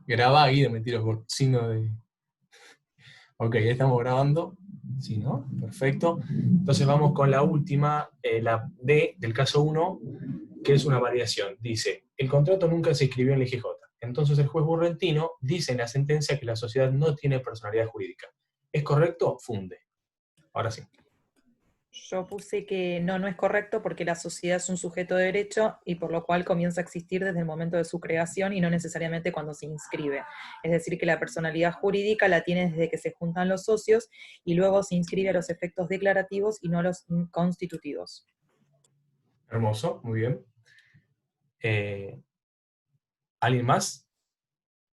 Grabá ahí de mentiras por signo de... Ok, ya estamos grabando. Sí, ¿no? Perfecto. Entonces vamos con la última, la D del caso 1, que es una variación. Dice, el contrato nunca se escribió en la IGJ. Entonces el juez Burrentino dice en la sentencia que la sociedad no tiene personalidad jurídica. ¿Es correcto? Funde. Ahora sí. Yo puse que no es correcto porque la sociedad es un sujeto de derecho y por lo cual comienza a existir desde el momento de su creación y no necesariamente cuando se inscribe. Es decir, que la personalidad jurídica la tiene desde que se juntan los socios y luego se inscribe a los efectos declarativos y no a los constitutivos. Hermoso, muy bien. ¿Alguien más?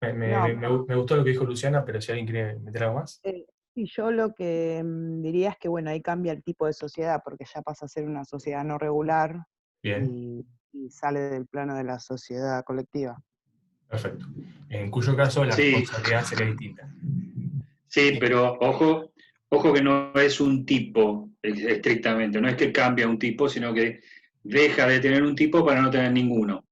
No, Me gustó lo que dijo Luciana, pero si alguien quiere meter algo más. y yo lo que diría es que, bueno, ahí cambia el tipo de sociedad, porque ya pasa a ser una sociedad no regular Bien, y sale del plano de la sociedad colectiva. perfecto. En cuyo caso la Sí, responsabilidad sería distinta. sí, pero ojo que no es un tipo estrictamente, no es que cambia un tipo, sino que deja de tener un tipo para no tener ninguno.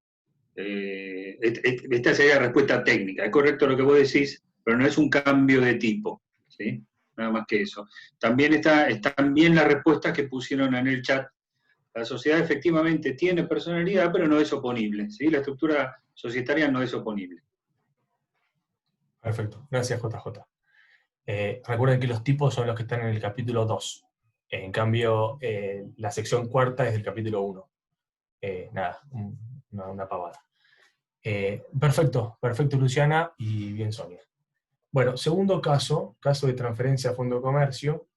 Esta sería la respuesta técnica. Es correcto lo que vos decís, pero no es un cambio de tipo, ¿sí? Nada más que eso. También están bien las respuestas que pusieron en el chat. La sociedad efectivamente tiene personalidad, pero no es oponible, ¿sí? La estructura societaria no es oponible. Perfecto, gracias JJ. Recuerden que los tipos son los que están en el capítulo 2. En cambio, la sección cuarta es del capítulo 1. Nada, una pavada. Perfecto, Luciana, y bien Sonia. Bueno, segundo caso de transferencia a fondo de comercio,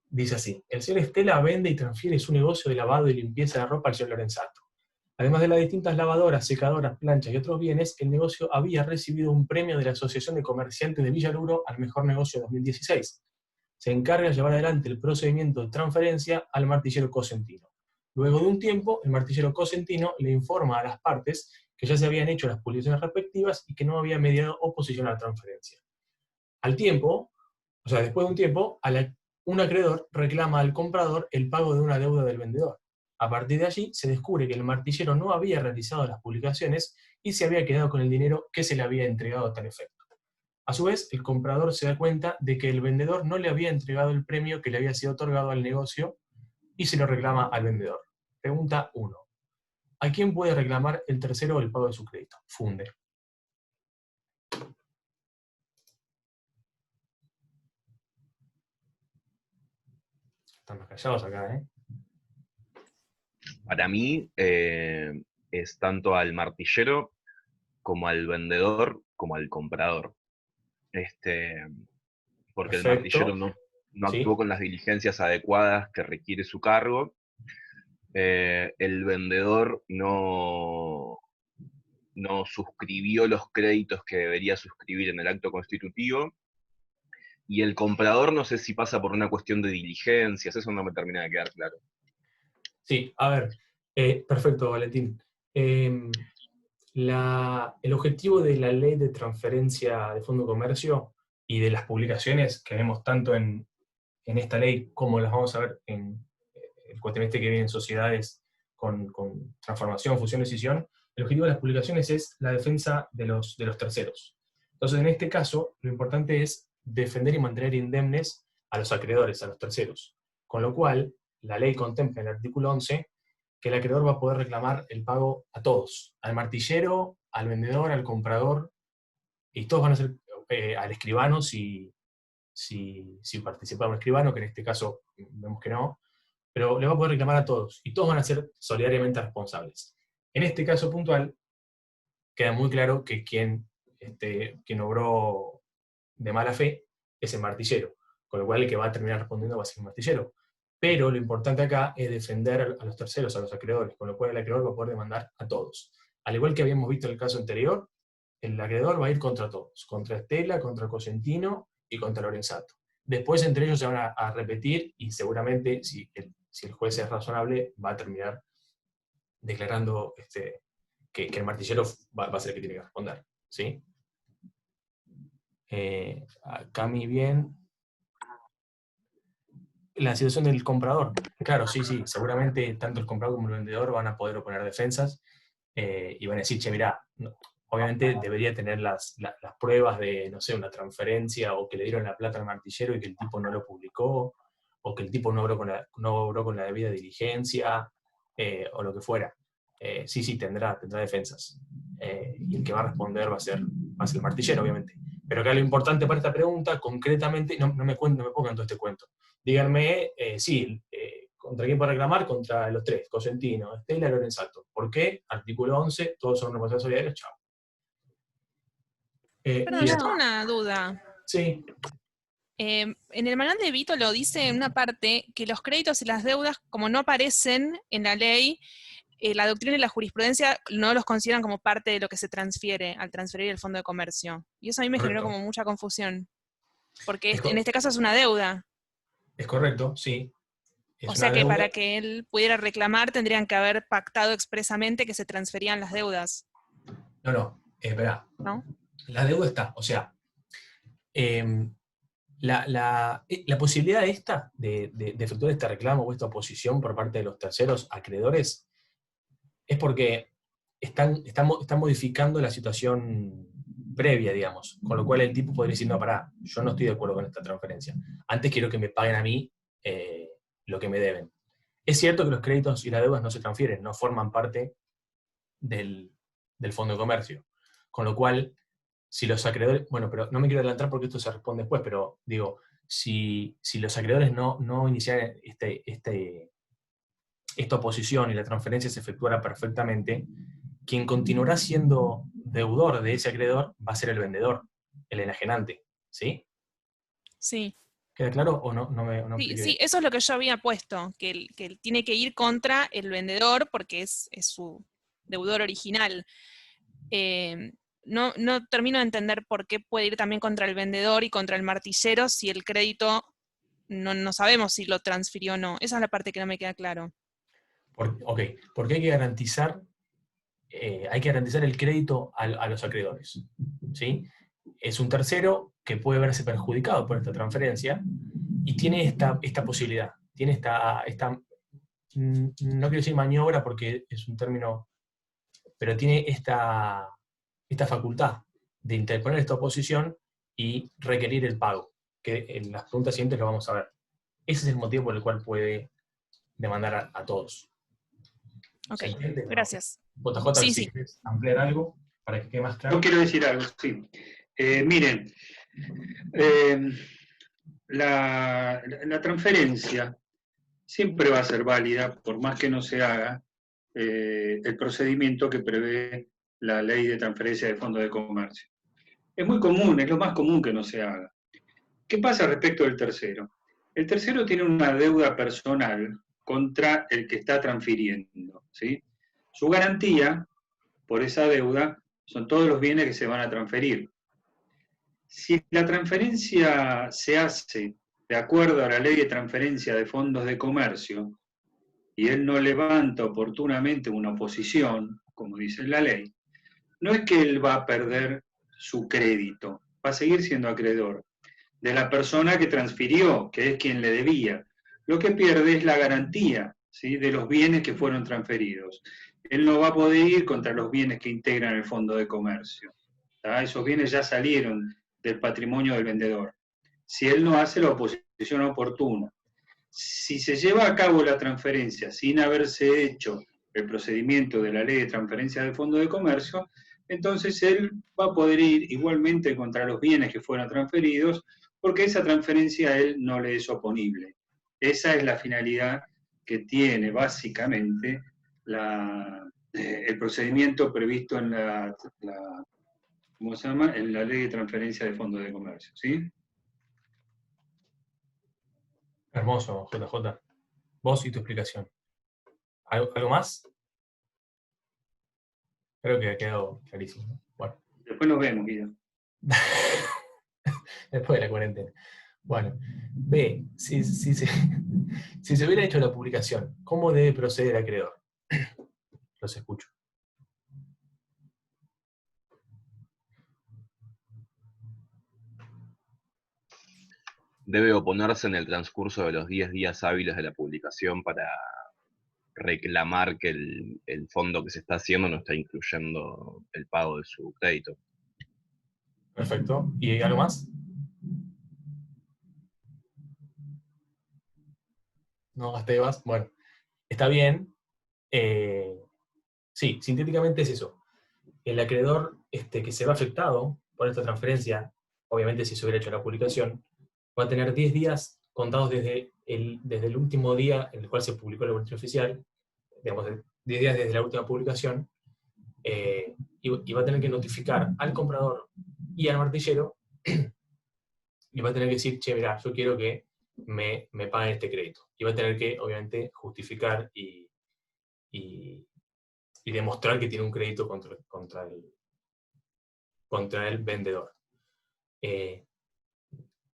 dice así: el señor Estela vende y transfiere su negocio de lavado y limpieza de ropa al señor Lorenzato. Además de las distintas lavadoras, secadoras, planchas y otros bienes, el negocio había recibido un premio de la Asociación de Comerciantes de Villaluro al mejor negocio de 2016. Se encarga de llevar adelante el procedimiento de transferencia al martillero Cosentino. Luego de un tiempo, el martillero Cosentino le informa a las partes que ya se habían hecho las publicaciones respectivas y que no había mediado oposición a la transferencia. Al tiempo, o sea, después de un tiempo, un acreedor reclama al comprador el pago de una deuda del vendedor. A partir de allí, se descubre que el martillero no había realizado las publicaciones y se había quedado con el dinero que se le había entregado a tal efecto. A su vez, el comprador se da cuenta de que el vendedor no le había entregado el premio que le había sido otorgado al negocio y se lo reclama al vendedor. Pregunta 1. ¿A quién puede reclamar el tercero el pago de su crédito? Funde. Están más callados acá, ¿eh? Para mí es tanto al martillero como al vendedor como al comprador. Porque el martillero Perfecto. no ¿Sí? actuó con las diligencias adecuadas que requiere su cargo. El vendedor no suscribió los créditos que debería suscribir en el acto constitutivo. Y el comprador no sé si pasa por una cuestión de diligencias, eso no me termina de quedar claro. Sí, a ver, perfecto, Valentín. El objetivo de la ley de transferencia de fondo de comercio y de las publicaciones que vemos tanto en esta ley como las vamos a ver en el cuatrimestre que viene en sociedades con transformación, fusión, escisión, el objetivo de las publicaciones es la defensa de los terceros. Entonces, en este caso, lo importante es defender y mantener indemnes a los acreedores, a los terceros. Con lo cual, la ley contempla en el artículo 11 que el acreedor va a poder reclamar el pago a todos, al martillero, al vendedor, al comprador, y todos van a ser al escribano si participa un escribano, que en este caso vemos que no, pero le va a poder reclamar a todos, y todos van a ser solidariamente responsables. En este caso puntual, queda muy claro que quien obró de mala fe es el martillero, con lo cual el que va a terminar respondiendo va a ser el martillero. Pero lo importante acá es defender a los terceros, a los acreedores, con lo cual el acreedor va a poder demandar a todos. Al igual que habíamos visto en el caso anterior, el acreedor va a ir contra todos, contra Estela, contra Cosentino y contra Lorenzato. Después entre ellos se van a repetir y seguramente, si el juez es razonable, va a terminar declarando que el martillero va a ser el que tiene que responder. ¿Sí? Cami, bien. La situación del comprador. Claro, sí, seguramente tanto el comprador como el vendedor van a poder oponer defensas y van a decir, che, mirá, no, obviamente debería tener las pruebas de, no sé, una transferencia, o que le dieron la plata al martillero y que el tipo no lo publicó, o que el tipo no obró con la debida diligencia, o lo que fuera. Sí, tendrá defensas. Y el que va a responder va a ser el martillero, obviamente. Pero acá lo importante para esta pregunta, concretamente, no me pongan todo este cuento. Díganme, ¿contra quién puede reclamar? Contra los tres: Cosentino, Estela, Lorenzato. ¿Por qué? Artículo 11, todos son responsables solidarios, chao. Perdón, Bien. yo tengo una duda. Sí, En el manual de Vito lo dice en una parte que los créditos y las deudas, como no aparecen en la ley, la doctrina y la jurisprudencia no los consideran como parte de lo que se transfiere al transferir el Fondo de Comercio. Y eso a mí me generó correcto. como mucha confusión, porque Es en este caso es una deuda. Es correcto, sí. Es O sea una que deuda. para que él pudiera reclamar tendrían que haber pactado expresamente que se transferían las deudas, No, espera. ¿no? La deuda está, o sea, la posibilidad esta de efectuar este reclamo o esta oposición por parte de los terceros acreedores es porque están modificando la situación previa, digamos, con lo cual el tipo podría decir: no, pará, yo no estoy de acuerdo con esta transferencia. Antes quiero que me paguen a mí lo que me deben. Es cierto que los créditos y las deudas no se transfieren, no forman parte del Fondo de Comercio. Con lo cual, si los acreedores, bueno, pero no me quiero adelantar porque esto se responde después, pero digo, si los acreedores no iniciaran esta oposición y la transferencia se efectuara perfectamente, quien continuará siendo deudor de ese acreedor va a ser el vendedor, el enajenante, ¿sí? Sí. ¿Queda claro o no me Sí, expliqué sí, bien? eso es lo que yo había puesto, que él tiene que ir contra el vendedor porque es su deudor original. No termino de entender por qué puede ir también contra el vendedor y contra el martillero si el crédito no sabemos si lo transfirió o no. Esa es la parte que no me queda claro. Porque hay que garantizar el crédito a los acreedores, ¿sí? Es un tercero que puede verse perjudicado por esta transferencia y tiene esta posibilidad, tiene no quiero decir maniobra porque es un término, pero tiene esta facultad de interponer esta oposición y requerir el pago, que en las preguntas siguientes lo vamos a ver. Ese es el motivo por el cual puede demandar a todos. Ok, ¿Se entiende? gracias. JJ, Sí, si sí. quieres ampliar algo para que quede más claro. Yo quiero decir algo, sí. Miren, la transferencia siempre va a ser válida, por más que no se haga el procedimiento que prevé la ley de transferencia de fondos de comercio. Es muy común, es lo más común que no se haga. ¿Qué pasa respecto del tercero? El tercero tiene una deuda personal contra el que está transfiriendo, ¿sí? Su garantía por esa deuda son todos los bienes que se van a transferir. Si la transferencia se hace de acuerdo a la ley de transferencia de fondos de comercio y él no levanta oportunamente una oposición, como dice la ley, no es que él va a perder su crédito, va a seguir siendo acreedor de la persona que transfirió, que es quien le debía. Lo que pierde es la garantía, ¿sí?, de los bienes que fueron transferidos. Él no va a poder ir contra los bienes que integran el fondo de comercio. ¿Tá? Esos bienes ya salieron del patrimonio del vendedor. Si él no hace la oposición oportuna. Si se lleva a cabo la transferencia sin haberse hecho el procedimiento de la ley de transferencia del fondo de comercio, entonces él va a poder ir igualmente contra los bienes que fueron transferidos, porque esa transferencia a él no le es oponible. Esa es la finalidad que tiene básicamente el procedimiento previsto en ¿cómo se llama?, en la ley de transferencia de fondos de comercio, ¿sí? Hermoso, JJ. Vos y tu explicación. ¿Algo más? Creo que ha quedado clarísimo, ¿no? Bueno. Después nos vemos, Guido. Después de la cuarentena. Bueno, B, si se hubiera hecho la publicación, ¿cómo debe proceder el acreedor? Los escucho. Debe oponerse en el transcurso de los 10 días hábiles de la publicación para reclamar que el fondo que se está haciendo no está incluyendo el pago de su crédito. Perfecto. ¿Y algo más? No, Estebas. Bueno, está bien. Sí, sintéticamente es eso. El acreedor que se ve afectado por esta transferencia, obviamente si se hubiera hecho la publicación, va a tener 10 días contados desde el último día en el cual se publicó el boletín oficial, digamos, 10 días desde la última publicación, y va a tener que notificar al comprador y al martillero, y va a tener que decir, che, mirá, yo quiero que me paguen este crédito. Y va a tener que, obviamente, justificar y demostrar que tiene un crédito contra el vendedor.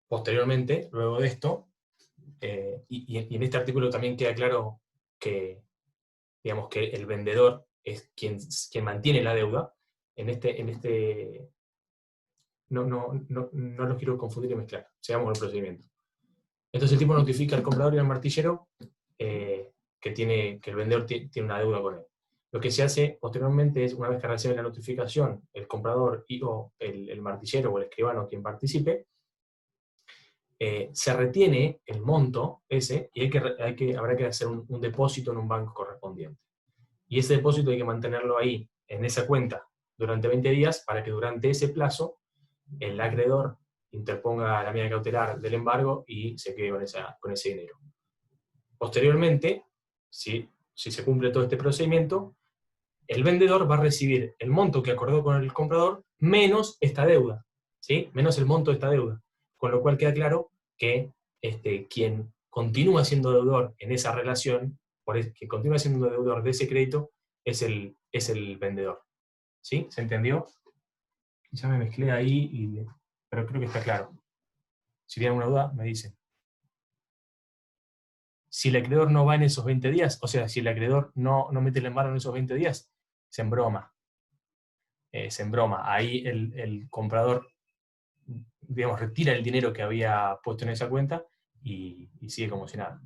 Posteriormente, luego de esto, y en este artículo también queda claro que, digamos, que el vendedor es quien mantiene la deuda. No los quiero confundir y mezclar. Sigamos el procedimiento. Entonces el tipo notifica al comprador y al martillero que el vendedor tiene una deuda con él. Lo que se hace posteriormente es, una vez que recibe la notificación, el comprador o el martillero o el escribano, quien participe, se retiene el monto ese y habrá que hacer un depósito en un banco correspondiente. Y ese depósito hay que mantenerlo ahí, en esa cuenta, durante 20 días, para que durante ese plazo el acreedor interponga la medida cautelar del embargo y se quede con ese dinero. Posteriormente, si se cumple todo este procedimiento, el vendedor va a recibir el monto que acordó con el comprador menos esta deuda, ¿sí? Menos el monto de esta deuda. Con lo cual queda claro que quien continúa siendo deudor en esa relación, que continúa siendo deudor de ese crédito, es el vendedor. ¿Sí? ¿Se entendió? Ya me mezclé ahí, pero creo que está claro. Si tienen alguna duda, me dicen. Si el acreedor no va en esos 20 días, o sea, si el acreedor no mete el embargo en esos 20 días, se embroma. Ahí el comprador, digamos, retira el dinero que había puesto en esa cuenta y sigue como si nada.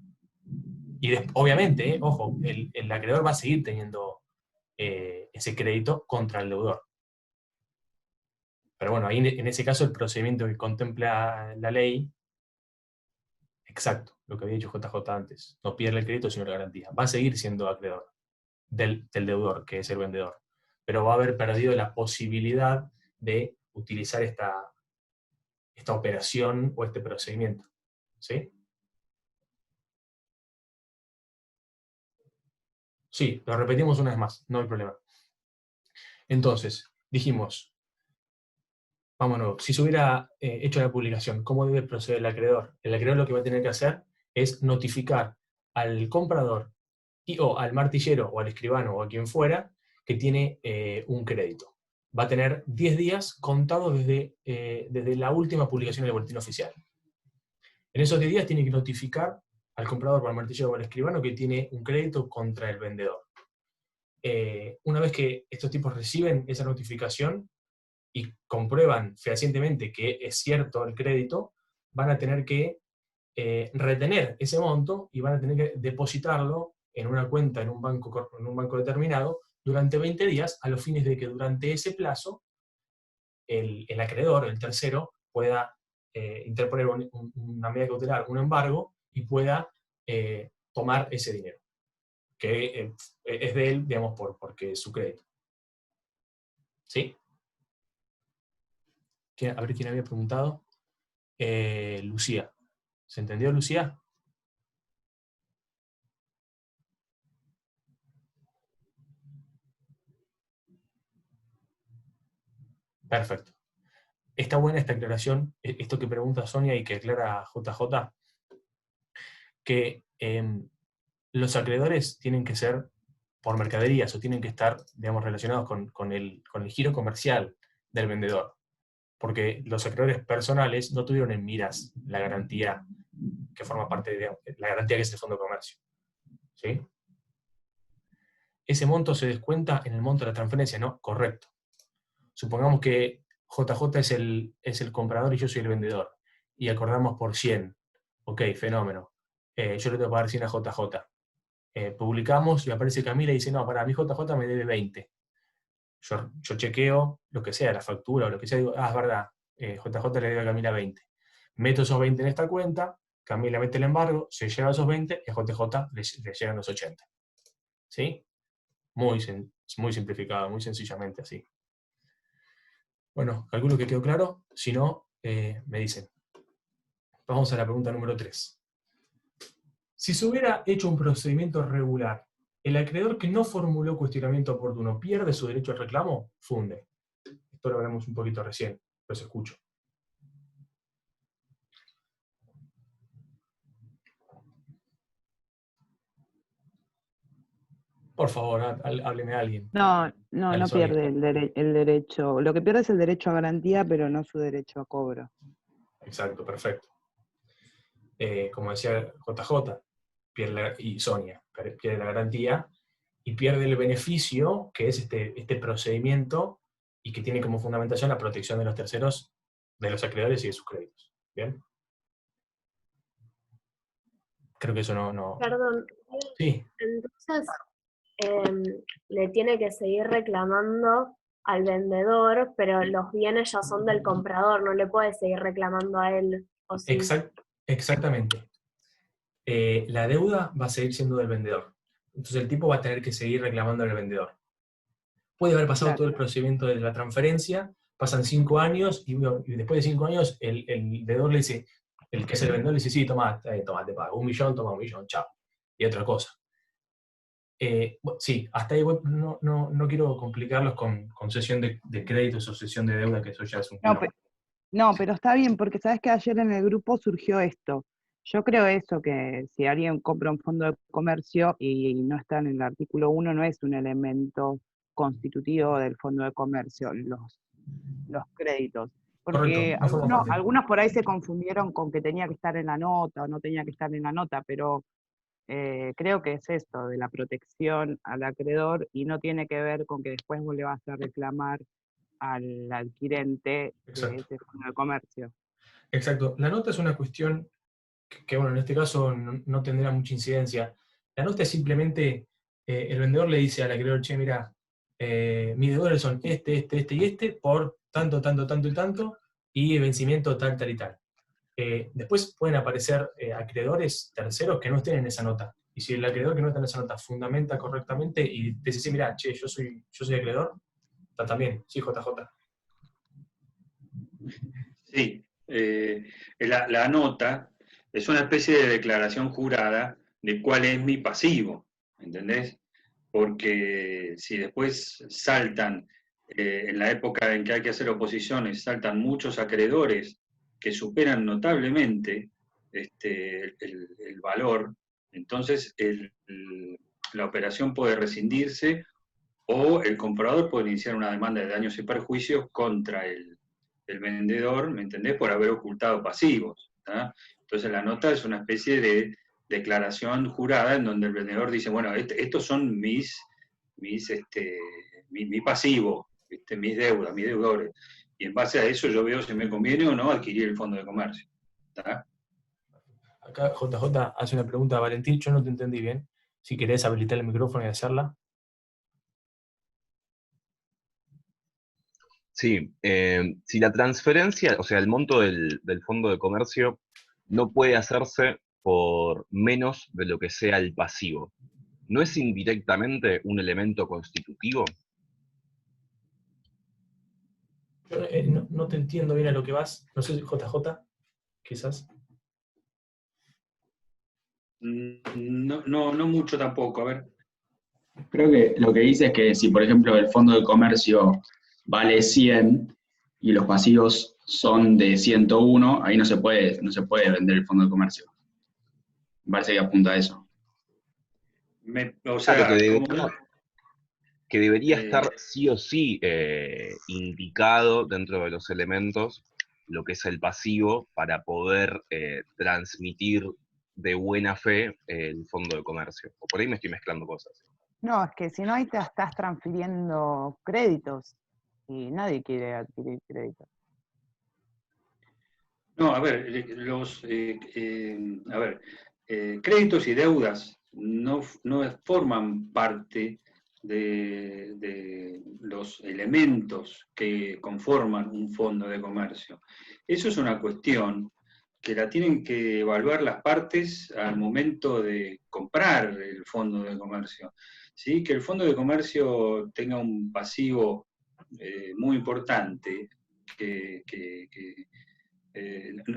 Y obviamente, ojo, el acreedor va a seguir teniendo ese crédito contra el deudor. Pero bueno, ahí en ese caso el procedimiento que contempla la ley, exacto, lo que había dicho JJ antes, no pierde el crédito sino la garantía. Va a seguir siendo acreedor del deudor, que es el vendedor, pero va a haber perdido la posibilidad de utilizar esta operación o este procedimiento. ¿Sí? Sí, lo repetimos una vez más, no hay problema. Entonces, dijimos, vámonos, si se hubiera hecho la publicación, ¿cómo debe proceder el acreedor? El acreedor lo que va a tener que hacer es notificar al comprador o al martillero o al escribano o a quien fuera que tiene un crédito. Va a tener 10 días contados desde la última publicación del boletín oficial. En esos 10 días tiene que notificar al comprador o al martillero o al escribano que tiene un crédito contra el vendedor. Una vez que estos tipos reciben esa notificación y comprueban fehacientemente que es cierto el crédito, van a tener que retener ese monto y van a tener que depositarlo en una cuenta en un banco determinado durante 20 días, a los fines de que durante ese plazo el acreedor, el tercero, pueda interponer una medida cautelar, un embargo, y pueda tomar ese dinero, que es de él, digamos, porque es su crédito. ¿Sí? A ver quién había preguntado. Lucía. ¿Se entendió, Lucía? Perfecto. Está buena esta aclaración, esto que pregunta Sonia y que aclara JJ, que los acreedores tienen que ser por mercaderías o tienen que estar, digamos, relacionados con el giro comercial del vendedor. Porque los acreedores personales no tuvieron en miras la garantía que forma parte de la garantía que es el Fondo de Comercio. ¿Sí? Ese monto se descuenta en el monto de la transferencia, ¿no? Correcto. Supongamos que JJ es el comprador y yo soy el vendedor. Y acordamos por 100. Ok, fenómeno. Yo le tengo que pagar 100 a JJ. publicamos y aparece Camila y dice, no, para mí JJ me debe 20. Yo chequeo lo que sea, la factura o lo que sea, digo, es verdad, JJ le debe a Camila 20. Meto esos 20 en esta cuenta, Camila mete el embargo, se lleva esos 20 y a JJ le llegan los 80. ¿Sí? Muy simplificado, muy sencillamente así. Bueno, calculo que quedó claro. Si no, me dicen. Vamos a la pregunta número 3. Si se hubiera hecho un procedimiento regular, ¿el acreedor que no formuló cuestionamiento oportuno pierde su derecho al reclamo? Funde. Esto lo hablamos un poquito recién, los escucho. Por favor, hábleme a alguien. No Dale, Sonia. pierde el derecho. Lo que pierde es el derecho a garantía, pero no su derecho a cobro. Exacto, perfecto. Como decía JJ, y Sonia, pierde la garantía y pierde el beneficio, que es este procedimiento, y que tiene como fundamentación la protección de los terceros, de los acreedores y de sus créditos. ¿Bien? Creo que eso no... Perdón, Sí, entonces le tiene que seguir reclamando al vendedor, pero los bienes ya son del comprador, no le puede seguir reclamando a él, ¿o sí? exactamente. La deuda va a seguir siendo del vendedor. Entonces el tipo va a tener que seguir reclamando al vendedor. Puede haber pasado todo el procedimiento de la transferencia, pasan 5 años, y después de 5 años el deudor le dice, el que es el vendedor le dice, sí, toma, te pago 1 millón, toma 1 millón, chao. Y otra cosa. Sí, hasta ahí no quiero complicarlos con cesión de créditos o cesión de deuda, que eso ya es un problema. No, pero está bien, porque sabes que ayer en el grupo surgió esto. Yo creo eso, que si alguien compra un fondo de comercio y no está en el artículo 1, no es un elemento constitutivo del fondo de comercio, los créditos. Porque Correcto, algunos por ahí se confundieron con que tenía que estar en la nota o no tenía que estar en la nota, pero creo que es esto, de la protección al acreedor, y no tiene que ver con que después vos le vas a reclamar al adquirente de ese fondo de comercio. Exacto. La nota es una cuestión que bueno, en este caso no tendrá mucha incidencia. La nota es simplemente, el vendedor le dice al acreedor, che, mira, mis deudores son este y este, por tanto, tanto y tanto, y el vencimiento tal y tal. Después pueden aparecer acreedores terceros que no estén en esa nota. Y si el acreedor que no está en esa nota fundamenta correctamente y te dice, mira, che, yo soy acreedor, está también, sí, JJ. Sí, la nota es una especie de declaración jurada de cuál es mi pasivo, ¿entendés? Porque si después saltan, en la época en que hay que hacer oposiciones, saltan muchos acreedores que superan notablemente el valor, entonces la operación puede rescindirse o el comprador puede iniciar una demanda de daños y perjuicios contra el vendedor, ¿me entendés? Por haber ocultado pasivos. ¿tá? Entonces la nota es una especie de declaración jurada en donde el vendedor dice, bueno, estos son mi pasivo, mis deudas, mis deudores. Y en base a eso yo veo si me conviene o no adquirir el fondo de comercio. ¿tá? Acá JJ hace una pregunta a Valentín, yo no te entendí bien. Si querés habilitar el micrófono y hacerla. Sí, si la transferencia, o sea, el monto del fondo de comercio no puede hacerse por menos de lo que sea el pasivo, ¿no es indirectamente un elemento constitutivo? Yo no te entiendo bien a lo que vas. No sé, JJ, quizás. No mucho tampoco, a ver. Creo que lo que dice es que si, por ejemplo, el fondo de comercio vale 100 y los pasivos son de 101, ahí no se puede vender el fondo de comercio. Me parece que apunta a eso. O sea, claro, que debería estar sí o sí indicado dentro de los elementos lo que es el pasivo para poder transmitir de buena fe el fondo de comercio. O por ahí me estoy mezclando cosas. No, es que si no ahí te estás transfiriendo créditos y nadie quiere adquirir créditos. No, a ver, créditos y deudas no forman parte de los elementos que conforman un fondo de comercio. Eso es una cuestión que la tienen que evaluar las partes al momento de comprar el fondo de comercio. ¿Sí? Que el fondo de comercio tenga un pasivo muy importante,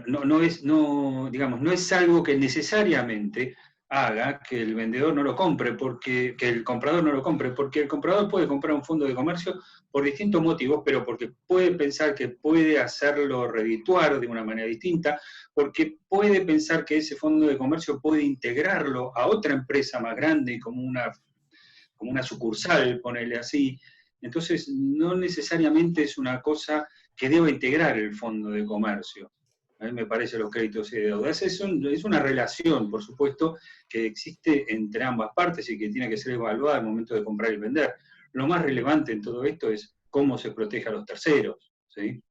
no es algo que necesariamente haga que el vendedor no lo compre, que el comprador no lo compre, porque el comprador puede comprar un fondo de comercio por distintos motivos, pero porque puede pensar que puede hacerlo redituar de una manera distinta, porque puede pensar que ese fondo de comercio puede integrarlo a otra empresa más grande, como una sucursal, ponerle así. Entonces, no necesariamente es una cosa que deba integrar el fondo de comercio. A mí me parece los créditos y deudas. Es una relación, por supuesto, que existe entre ambas partes y que tiene que ser evaluada al momento de comprar y vender. Lo más relevante en todo esto es cómo se protege a los terceros. ¿Sí?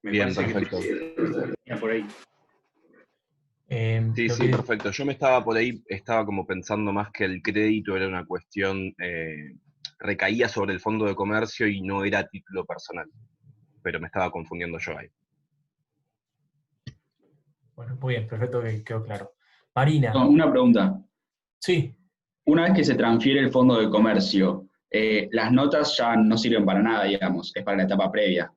Me Bien, parece perfecto. que por ahí. Sí, sí, perfecto. Yo estaba como pensando más que el crédito era una cuestión, recaía sobre el fondo de comercio y no era a título personal, pero me estaba confundiendo yo ahí. Bueno, muy bien, perfecto, que quedó claro. Marina. No, una pregunta. Sí. Una vez que se transfiere el fondo de comercio, las notas ya no sirven para nada, digamos, es para la etapa previa.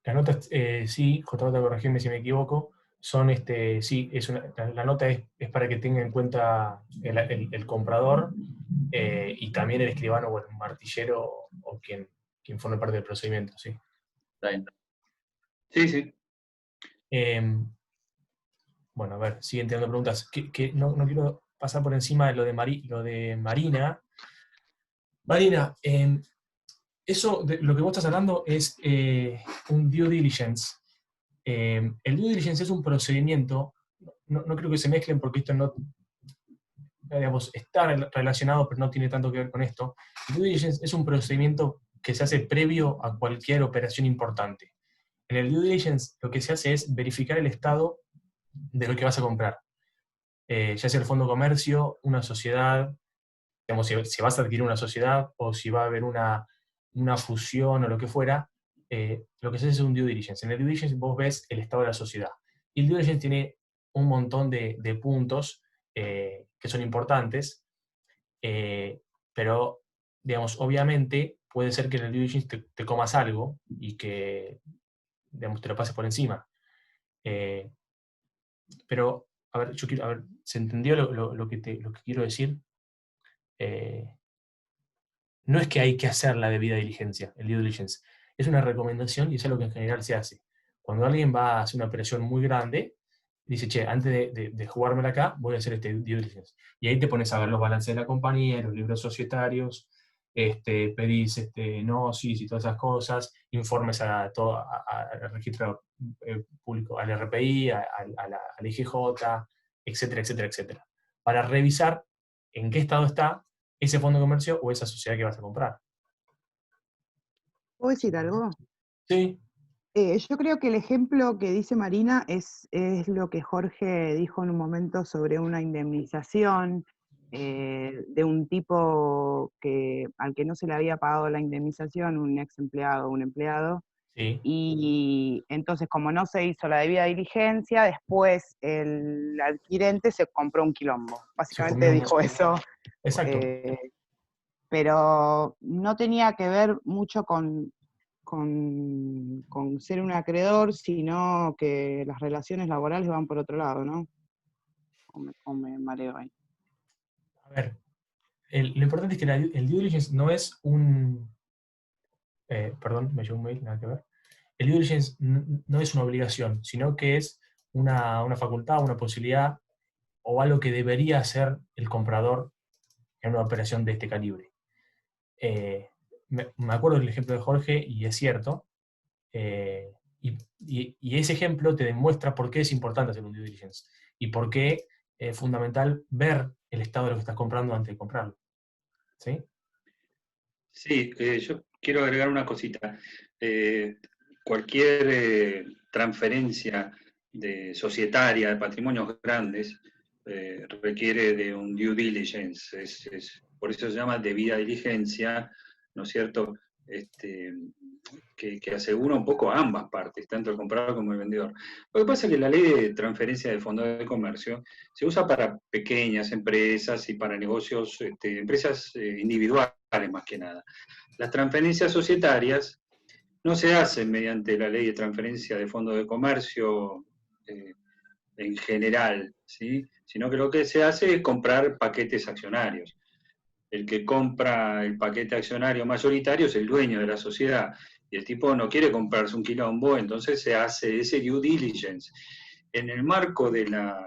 Las notas, sí, JJ, corregime si me equivoco, son, sí, la nota es para que tenga en cuenta el comprador y también el escribano o el martillero o quien forme parte del procedimiento, sí. Está bien. Sí, sí. Bueno, a ver, siguen teniendo preguntas. No quiero pasar por encima de lo de Marina. Marina, lo que vos estás hablando es un due diligence. El due diligence es un procedimiento, no creo que se mezclen porque esto no, digamos, está relacionado, pero no tiene tanto que ver con esto. El due diligence es un procedimiento que se hace previo a cualquier operación importante. En el due diligence lo que se hace es verificar el estado de lo que vas a comprar. Ya sea el fondo de comercio, una sociedad, digamos, si vas a adquirir una sociedad o si va a haber una fusión o lo que fuera, lo que se hace es un due diligence. En el due diligence vos ves el estado de la sociedad. Y el due diligence tiene un montón de puntos que son importantes, pero, digamos, obviamente puede ser que en el due diligence te comas algo y que, digamos, te lo pases por encima. Pero, a ver, ¿se entendió lo que quiero decir? No es que hay que hacer la debida diligencia, el due diligence. Es una recomendación y es algo que en general se hace. Cuando alguien va a hacer una operación muy grande, dice, che, antes de jugármela acá, voy a hacer este due diligence. Y ahí te pones a ver los balances de la compañía, los libros societarios, pedís gnosis y todas esas cosas, informes al registro público, al RPI, al IGJ, etcétera, etcétera, etcétera. Para revisar en qué estado está ese fondo de comercio o esa sociedad que vas a comprar. ¿Puedo decir algo? Sí. Yo creo que el ejemplo que dice Marina es lo que Jorge dijo en un momento sobre una indemnización de un tipo al que no se le había pagado la indemnización, un ex empleado o un empleado. Sí. Y entonces, como no se hizo la debida diligencia, después el adquirente se compró un quilombo. Básicamente dijo eso. Exacto. Pero no tenía que ver mucho con ser un acreedor, sino que las relaciones laborales van por otro lado, ¿no? O me mareo ahí. A ver, lo importante es que el due diligence no es un... perdón, me llegó un mail, nada que ver. El due diligence no es una obligación, sino que es una facultad, una posibilidad o algo que debería hacer el comprador en una operación de este calibre. Me acuerdo del ejemplo de Jorge y es cierto. Y ese ejemplo te demuestra por qué es importante hacer un due diligence y por qué es fundamental ver el estado de lo que estás comprando antes de comprarlo. ¿Sí? Sí, yo quiero agregar una cosita. Cualquier transferencia societaria, de patrimonios grandes, requiere de un due diligence, por eso se llama debida diligencia, ¿no es cierto?, que asegura un poco a ambas partes, tanto el comprador como el vendedor. Lo que pasa es que la ley de transferencia de fondos de comercio se usa para pequeñas empresas y para negocios, empresas individuales más que nada. Las transferencias societarias no se hacen mediante la ley de transferencia de fondos de comercio en general, ¿sí?, sino que lo que se hace es comprar paquetes accionarios. El que compra el paquete accionario mayoritario es el dueño de la sociedad, y el tipo no quiere comprarse un quilombo, entonces se hace ese due diligence. En el marco de la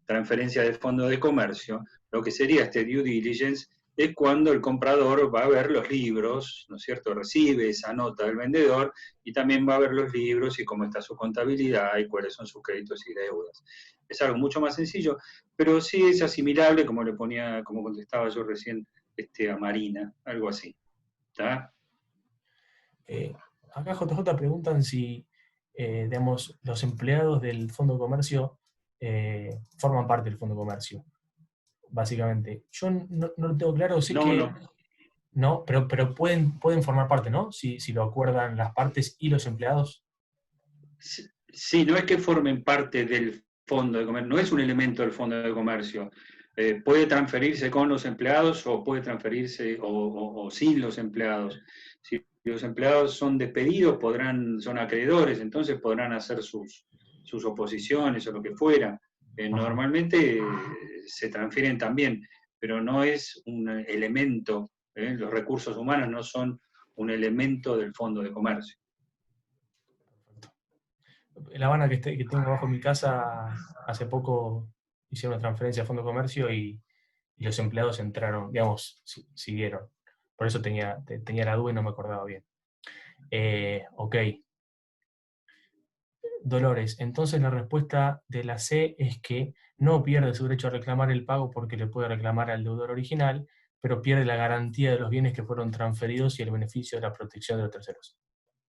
transferencia de fondos de comercio, lo que sería este due diligence es cuando el comprador va a ver los libros, ¿no es cierto?, recibe esa nota del vendedor, y también va a ver los libros y cómo está su contabilidad y cuáles son sus créditos y deudas. Es algo mucho más sencillo, pero sí es asimilable, como contestaba yo recién, a Marina, algo así. ¿Está? Acá JJ preguntan si, digamos, los empleados del Fondo de Comercio forman parte del Fondo de Comercio, básicamente. Yo no lo tengo claro, sé que... No, pero pueden formar parte, ¿no? Si lo acuerdan las partes y los empleados. Sí, no es que formen parte del Fondo de Comercio, no es un elemento del Fondo de Comercio. Puede transferirse con los empleados o puede transferirse o sin los empleados. Si los empleados son despedidos, son acreedores, entonces podrán hacer sus oposiciones o lo que fuera. Normalmente se transfieren también, pero no es un elemento, los recursos humanos no son un elemento del Fondo de Comercio. En La Habana, que tengo abajo mi casa, hace poco hicieron una transferencia a Fondo de Comercio y los empleados entraron, digamos, siguieron. Por eso tenía la duda y no me acordaba bien. Ok. Dolores, entonces la respuesta de la C es que no pierde su derecho a reclamar el pago porque le puede reclamar al deudor original, pero pierde la garantía de los bienes que fueron transferidos y el beneficio de la protección de los terceros.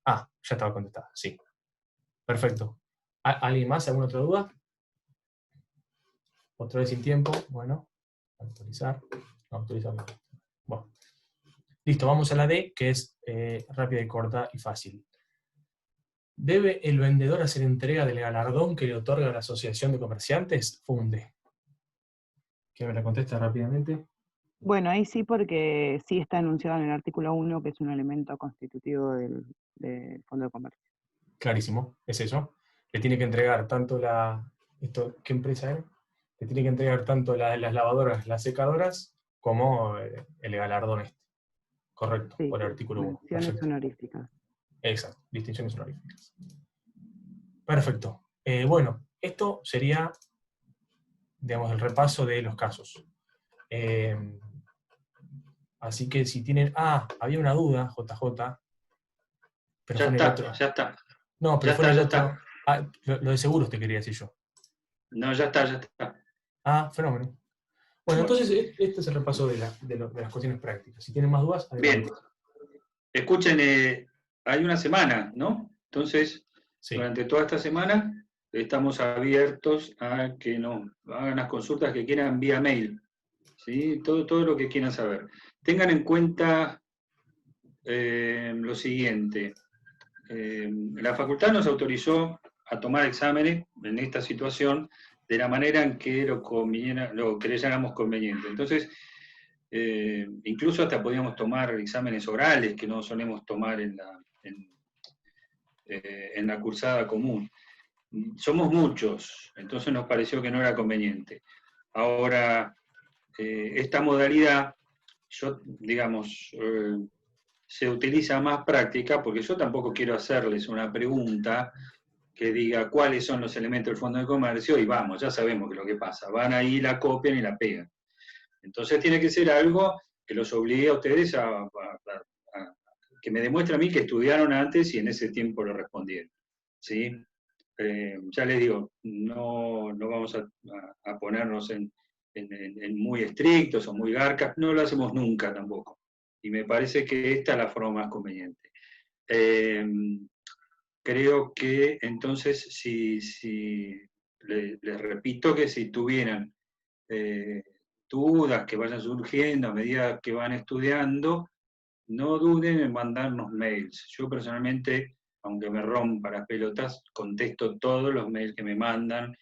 Ah, ya estaba contestada, sí. Perfecto. ¿Alguien más? ¿Alguna otra duda? Otra vez sin tiempo. Bueno, autorizar. Autorizar. Bueno. Listo, vamos a la D, que es rápida y corta y fácil. ¿Debe el vendedor hacer entrega del galardón que le otorga la Asociación de Comerciantes? Funde. ¿Quién me la contesta rápidamente? Bueno, ahí sí, porque sí está enunciado en el artículo 1, que es un elemento constitutivo del Fondo de Comercio. Clarísimo, es eso. Le tiene que entregar tanto ¿qué empresa era? Le tiene que entregar tanto las lavadoras, las secadoras, como el galardón este. Correcto, Sí, por el artículo 1. menciones honoríficas. Exacto, distinciones honoríficas. Perfecto. Bueno, esto sería, digamos, el repaso de los casos. Así que si tienen... había una duda, JJ. Pero ya fue en el otro. Ya está. No, pero ya fue en el está, otro. Lo de seguros te quería decir yo. No, ya está. Fenómeno. Bueno, entonces este es el repaso de las cuestiones prácticas. Si tienen más dudas, adelante. Bien. Escuchen, hay una semana, ¿no? Entonces, sí, durante toda esta semana estamos abiertos a que nos hagan las consultas que quieran vía mail, ¿sí? Todo lo que quieran saber. Tengan en cuenta lo siguiente. La facultad nos autorizó a tomar exámenes en esta situación de la manera en que lo creyéramos conveniente. Entonces, incluso hasta podíamos tomar exámenes orales que no solemos tomar en la cursada común. Somos muchos, entonces nos pareció que no era conveniente. Ahora, esta modalidad, se utiliza más práctica, porque yo tampoco quiero hacerles una pregunta que diga cuáles son los elementos del Fondo de Comercio, y vamos, ya sabemos que lo que pasa, van ahí, la copian y la pegan. Entonces tiene que ser algo que los obligue a ustedes que me demuestre a mí que estudiaron antes y en ese tiempo lo respondieron, ¿sí? Ya les digo, no vamos a ponernos en muy estrictos o muy garcas, no lo hacemos nunca tampoco. Y me parece que esta es la forma más conveniente. creo que entonces, les repito que si tuvieran dudas que vayan surgiendo a medida que van estudiando, no duden en mandarnos mails. Yo personalmente, aunque me rompa las pelotas, contesto todos los mails que me mandan,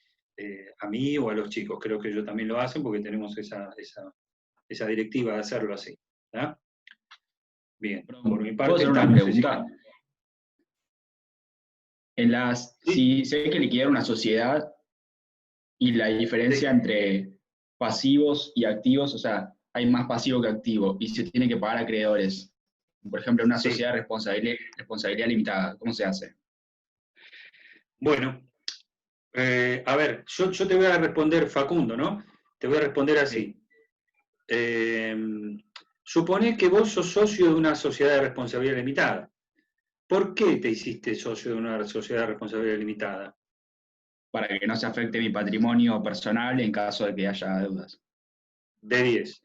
a mí o a los chicos. Creo que ellos también lo hacen porque tenemos esa directiva de hacerlo así. ¿Tá? Bien, por mi parte... ¿Puedo hacer una pregunta? Si se hay que liquidar una sociedad y la diferencia entre pasivos y activos, o sea, hay más pasivo que activo, y se tiene que pagar a acreedores. Por ejemplo, una sociedad de responsabilidad limitada, ¿cómo se hace? Bueno, a ver, yo te voy a responder, Facundo, ¿no? Te voy a responder así. Supone que vos sos socio de una sociedad de responsabilidad limitada. ¿Por qué te hiciste socio de una sociedad de responsabilidad limitada? Para que no se afecte mi patrimonio personal en caso de que haya deudas. De 10.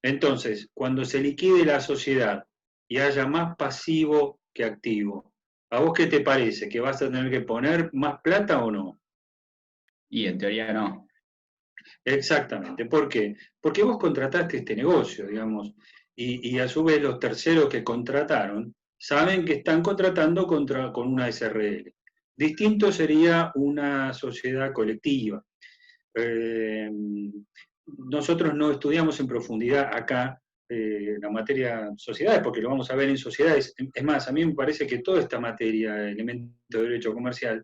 Entonces, cuando se liquide la sociedad y haya más pasivo que activo, ¿a vos qué te parece? ¿Que vas a tener que poner más plata o no? Y en teoría no. Exactamente. ¿Por qué? Porque vos contrataste este negocio, digamos, y a su vez los terceros que contrataron saben que están contratando con una SRL. Distinto sería una sociedad colectiva. Nosotros no estudiamos en profundidad acá la materia sociedades, porque lo vamos a ver en sociedades. Es más, a mí me parece que toda esta materia, elementos de derecho comercial,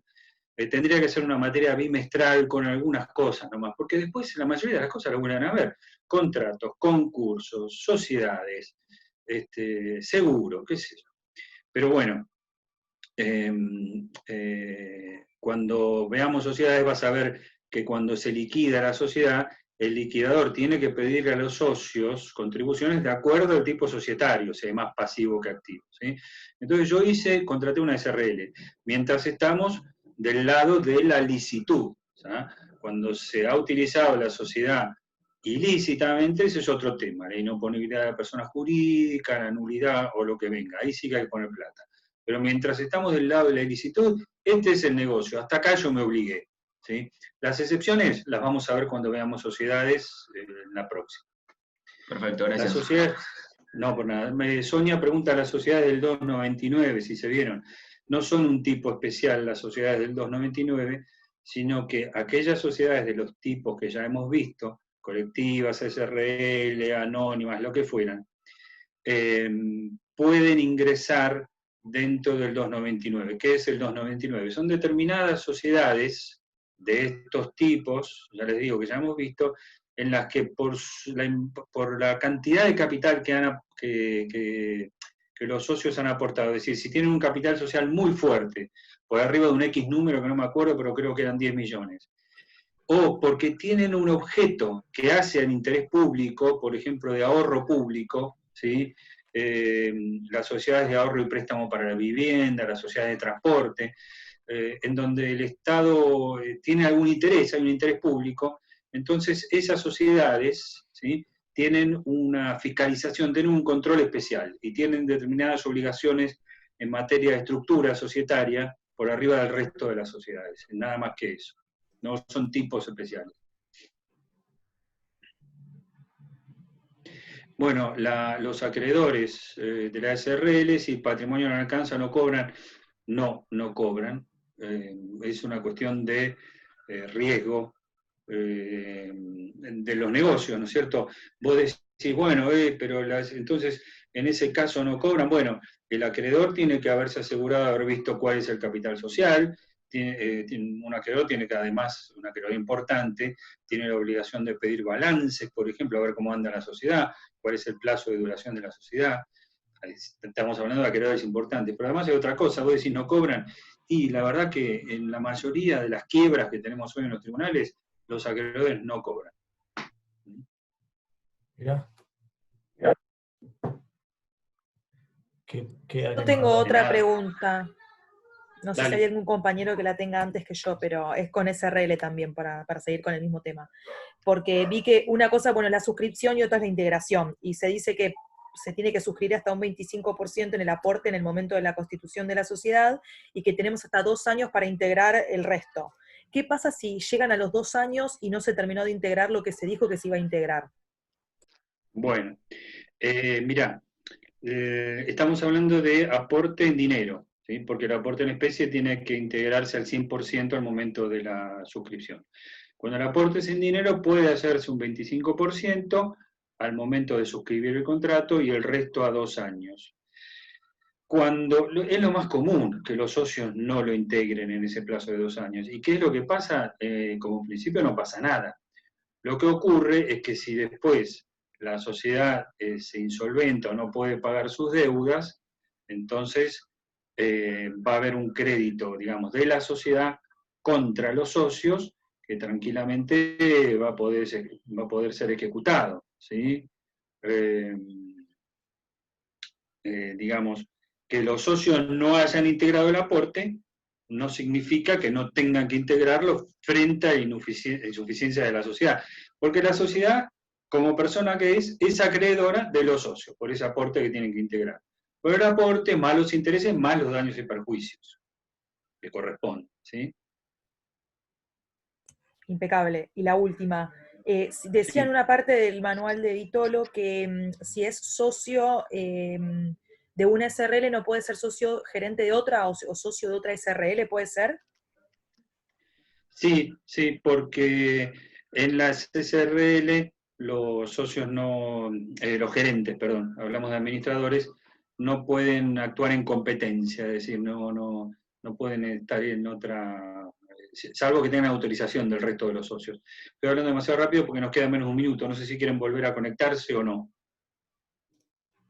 tendría que ser una materia bimestral con algunas cosas nomás, porque después la mayoría de las cosas las van a ver. Contratos, concursos, sociedades, seguro, qué sé yo. Pero bueno, cuando veamos sociedades vas a ver que cuando se liquida la sociedad, el liquidador tiene que pedirle a los socios contribuciones de acuerdo al tipo societario, sea más pasivo que activo. ¿Sí? Entonces yo contraté una SRL, mientras estamos del lado de la licitud. ¿Sí? Cuando se ha utilizado la sociedad ilícitamente, ese es otro tema, la inoponibilidad de la persona jurídica, la nulidad o lo que venga, ahí sí que hay que poner plata. Pero mientras estamos del lado de la ilicitud, este es el negocio, hasta acá yo me obligué. ¿Sí? Las excepciones las vamos a ver cuando veamos sociedades en la próxima. Perfecto, gracias. Las sociedades, no, por nada. Sonia pregunta a las sociedades del 299, si se vieron. No son un tipo especial las sociedades del 299, sino que aquellas sociedades de los tipos que ya hemos visto, colectivas, SRL, anónimas, lo que fueran, pueden ingresar dentro del 299. ¿Qué es el 299? Son determinadas sociedades de estos tipos, ya les digo que ya hemos visto, en las que por la cantidad de capital que los socios han aportado, es decir, si tienen un capital social muy fuerte, por arriba de un X número que no me acuerdo, pero creo que eran 10 millones, o porque tienen un objeto que hace al interés público, por ejemplo, de ahorro público, ¿sí? Las sociedades de ahorro y préstamo para la vivienda, las sociedades de transporte, en donde el Estado tiene algún interés, hay un interés público, entonces esas sociedades, ¿sí?, tienen una fiscalización, tienen un control especial y tienen determinadas obligaciones en materia de estructura societaria por arriba del resto de las sociedades, nada más que eso. No son tipos especiales. Bueno, los acreedores de la SRL, si patrimonio no alcanza, no cobran. No cobran. Es una cuestión de riesgo de los negocios, ¿no es cierto? Vos decís, bueno, pero entonces en ese caso no cobran. Bueno, el acreedor tiene que haberse asegurado de haber visto cuál es el capital social. Un acreedor tiene que, además, un acreedor importante, tiene la obligación de pedir balances, por ejemplo, a ver cómo anda la sociedad, cuál es el plazo de duración de la sociedad. Estamos hablando de acreedores importantes, pero además hay otra cosa, vos decís no cobran, y la verdad que en la mayoría de las quiebras que tenemos hoy en los tribunales, los acreedores no cobran. Mirá. Yo tengo otra pregunta. No sé Dale. si hay algún compañero que la tenga antes que yo, pero es con SRL también, para seguir con el mismo tema. Porque vi que una cosa, bueno, es la suscripción y otra es la integración. Y se dice que se tiene que suscribir hasta un 25% en el aporte en el momento de la constitución de la sociedad, y que tenemos hasta 2 años para integrar el resto. ¿Qué pasa si llegan a los 2 años y no se terminó de integrar lo que se dijo que se iba a integrar? Bueno, mirá, estamos hablando de aporte en dinero, ¿sí? Porque el aporte en especie tiene que integrarse al 100% al momento de la suscripción. Cuando el aporte es en dinero puede hacerse un 25% al momento de suscribir el contrato y el resto a 2 años. Es lo más común que los socios no lo integren en ese plazo de 2 años. ¿Y qué es lo que pasa? Como principio no pasa nada. Lo que ocurre es que si después la sociedad se insolventa o no puede pagar sus deudas, entonces va a haber un crédito, digamos, de la sociedad contra los socios que tranquilamente va a poder ser ejecutado, ¿sí? Digamos, que los socios no hayan integrado el aporte no significa que no tengan que integrarlo frente a la insuficiencia de la sociedad, porque la sociedad, como persona que es acreedora de los socios, por ese aporte que tienen que integrar. Por el aporte, más los intereses, más los daños y perjuicios que corresponden, ¿sí? Impecable. Y la última, decía en una parte del manual de Vitolo que si es socio de una SRL no puede ser socio gerente de otra o socio de otra SRL, ¿puede ser? Sí, sí, porque en las SRL los socios no, los gerentes, perdón, hablamos de administradores, no pueden actuar en competencia, es decir, no pueden estar en otra, salvo que tengan autorización del resto de los socios. Estoy hablando demasiado rápido porque nos queda menos de un minuto, no sé si quieren volver a conectarse o no.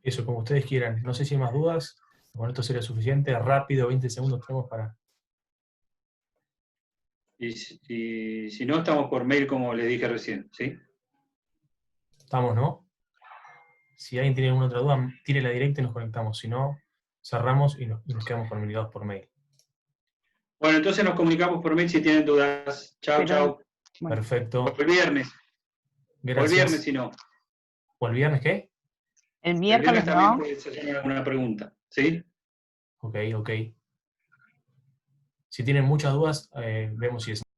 Eso, como ustedes quieran. No sé si hay más dudas. Con esto sería suficiente. Rápido, 20 segundos tenemos para... Y si no, estamos por mail como les dije recién, ¿sí? Estamos, ¿no? Si alguien tiene alguna otra duda, tírela directa y nos conectamos. Si no, cerramos y nos quedamos comunicados por mail. Bueno, entonces nos comunicamos por mail si tienen dudas. Chao, chao. Bueno, Perfecto. O el viernes. Gracias. O el viernes si no. ¿O el viernes qué? el El miércoles viernes también no. puede hacer alguna pregunta, ¿sí? Ok. Si tienen muchas dudas, vemos si es